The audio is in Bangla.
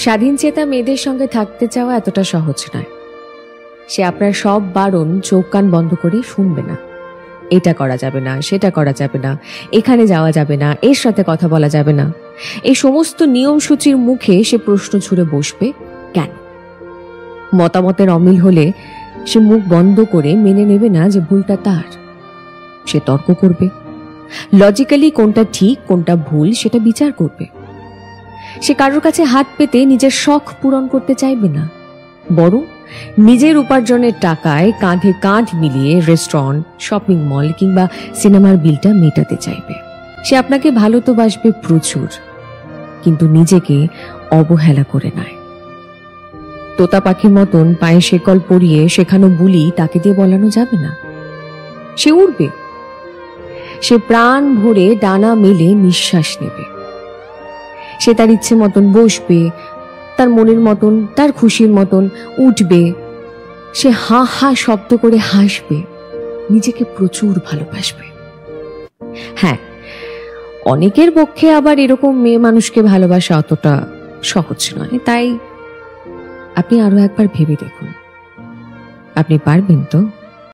স্বাধীন চেতা মেয়েদের সঙ্গে থাকতে চাওয়া এতটা সহজ নয়। সে আপনার সব বারণ চোখ কান বন্ধ করে শুনবে না। এটা করা যাবে না, সেটা করা যাবে না, এখানে যাওয়া যাবে না, এর সাথে কথা বলা যাবে না, এই সমস্ত নিয়ম সূচির মুখে সে প্রশ্ন ছুড়ে বসবে কেন। মতামতের অমিল হলে সে মুখ বন্ধ করে মেনে নেবে না যে ভুলটা তার। সে তর্ক করবে, লজিক্যালি কোনটা ঠিক কোনটা ভুল সেটা বিচার করবে। সে কারোর কাছে হাত পেতে নিজের শখ পূরণ করতে চাইবে না, বরং নিজের উপার্জনের টাকায় কাঁধে কাঁধ মিলিয়ে রেস্টুরেন্ট, শপিং মল কিংবা সিনেমার বিলটা মেটাতে চাইবে। সে আপনাকে ভালো তো বাসবে প্রচুর, কিন্তু নিজেকে অবহেলা করে নয়। তোতা পাখির মতন পায়ে শেকল পরিয়ে শেখানো বুলি তাকে দিয়ে বলানো যাবে না। সে উড়বে, সে প্রাণ ভরে ডানা মেলে নিঃশ্বাস নেবে। সে তার ইচ্ছে মতন বসবে, তার মনের মতন, তার খুশির মতন উঠবে। সে হা হা শব্দ করে হাসবে, নিজেকে প্রচুর ভালোবাসবে। হ্যাঁ, অনেকের পক্ষে আবার এরকম মেয়ে মানুষকে ভালোবাসা অতটা সহজ নয়। তাই আপনি আরো একবার ভেবে দেখুন, আপনি পারবেন তো?